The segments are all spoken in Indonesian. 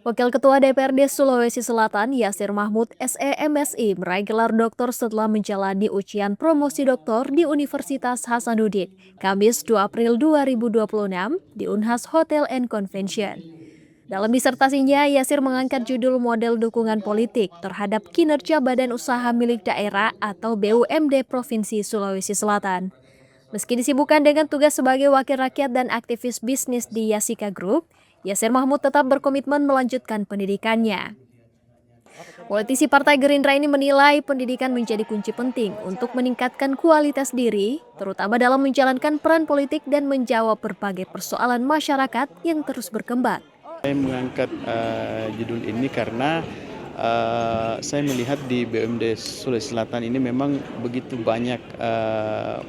Wakil Ketua DPRD Sulawesi Selatan Yasir Mahmud SEMSI meraih gelar doktor setelah menjalani ujian promosi doktor di Universitas Hasanuddin, Kamis 2 April 2026 di Unhas Hotel and Convention. Dalam disertasinya, Yasir mengangkat judul model dukungan politik terhadap kinerja Badan Usaha Milik Daerah atau BUMD Provinsi Sulawesi Selatan. Meski disibukkan dengan tugas sebagai wakil rakyat dan aktivis bisnis di Yasika Group, Yasir Mahmud tetap berkomitmen melanjutkan pendidikannya. Politisi Partai Gerindra ini menilai pendidikan menjadi kunci penting untuk meningkatkan kualitas diri, terutama dalam menjalankan peran politik dan menjawab berbagai persoalan masyarakat yang terus berkembang. Saya mengangkat judul ini karena saya melihat di BUMD Sulawesi Selatan ini memang begitu banyak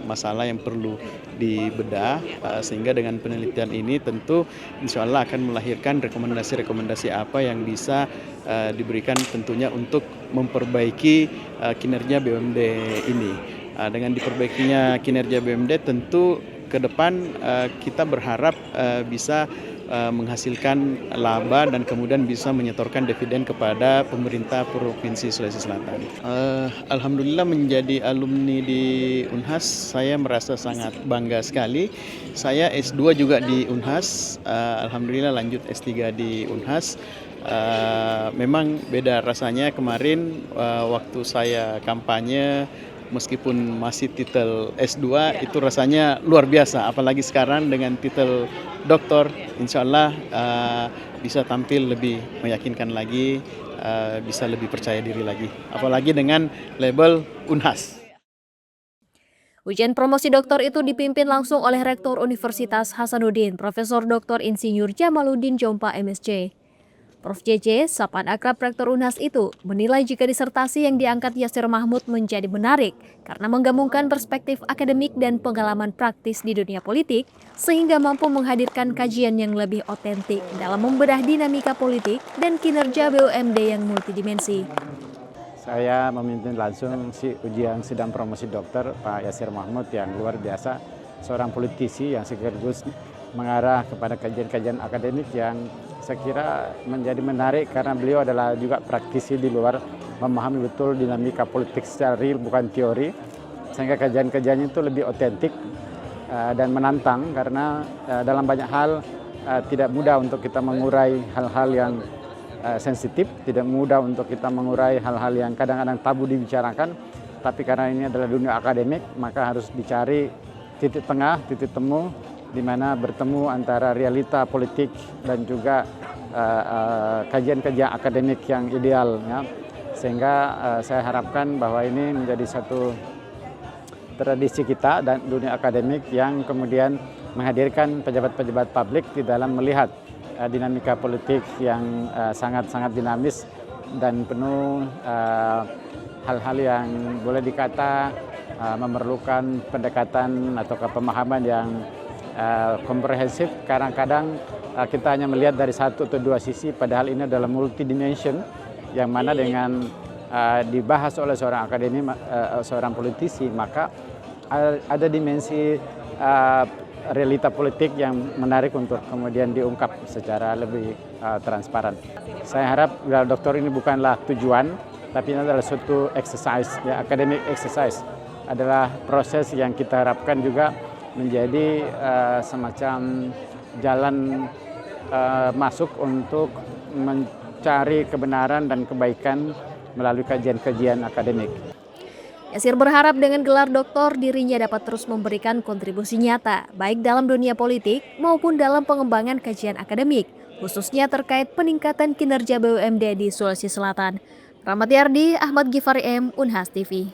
masalah yang perlu dibedah, sehingga dengan penelitian ini tentu insya Allah akan melahirkan rekomendasi-rekomendasi apa yang bisa diberikan tentunya untuk memperbaiki kinerja BUMD ini. Dengan diperbaikinya kinerja BUMD tentu ke depan kita berharap bisa menghasilkan laba dan kemudian bisa menyetorkan dividen kepada pemerintah Provinsi Sulawesi Selatan. Alhamdulillah menjadi alumni di Unhas, saya merasa sangat bangga sekali. Saya S2 juga di Unhas, alhamdulillah lanjut S3 di Unhas. Memang beda rasanya kemarin waktu saya kampanye, meskipun masih titel S2 itu rasanya luar biasa, apalagi sekarang dengan titel doktor, insya Allah bisa tampil lebih meyakinkan lagi, bisa lebih percaya diri lagi, apalagi dengan label Unhas. Ujian promosi doktor itu dipimpin langsung oleh Rektor Universitas Hasanuddin, Profesor Dr. Insinyur Jamaluddin Jompa MSc. Prof. JJ, sapaan akrab Rektor Unhas itu, menilai jika disertasi yang diangkat Yasir Mahmud menjadi menarik karena menggabungkan perspektif akademik dan pengalaman praktis di dunia politik sehingga mampu menghadirkan kajian yang lebih otentik dalam membedah dinamika politik dan kinerja BUMD yang multidimensi. Saya memimpin langsung ujian sidang promosi dokter Pak Yasir Mahmud yang luar biasa, seorang politisi yang sekaligus mengarah kepada kajian-kajian akademik yang saya kira menjadi menarik karena beliau adalah juga praktisi di luar, memahami betul dinamika politik secara real bukan teori, sehingga kajian-kajiannya itu lebih otentik dan menantang karena dalam banyak hal tidak mudah untuk kita mengurai hal-hal yang sensitif, tidak mudah untuk kita mengurai hal-hal yang kadang-kadang tabu dibicarakan, tapi karena ini adalah dunia akademik maka harus dicari titik tengah, titik temu di mana bertemu antara realita politik dan juga kajian-kajian akademik yang ideal, ya. Sehingga saya harapkan bahwa ini menjadi satu tradisi kita dan dunia akademik yang kemudian menghadirkan pejabat-pejabat publik di dalam melihat dinamika politik yang sangat-sangat dinamis dan penuh hal-hal yang boleh dikata memerlukan pendekatan atau pemahaman yang komprehensif. Kadang-kadang kita hanya melihat dari satu atau dua sisi, padahal ini adalah multidimension yang mana dengan dibahas oleh seorang akademi, seorang politisi, maka ada dimensi realita politik yang menarik untuk kemudian diungkap secara lebih transparan. Saya harap gelar doktor ini bukanlah tujuan, tapi ini adalah suatu exercise, ya, academic exercise, adalah proses yang kita harapkan juga menjadi semacam jalan masuk untuk mencari kebenaran dan kebaikan melalui kajian-kajian akademik. Yasir berharap dengan gelar doktor dirinya dapat terus memberikan kontribusi nyata, baik dalam dunia politik maupun dalam pengembangan kajian akademik, khususnya terkait peningkatan kinerja BUMD di Sulawesi Selatan. Rahmat Yardi, Ahmad Gifari M, Unhas TV.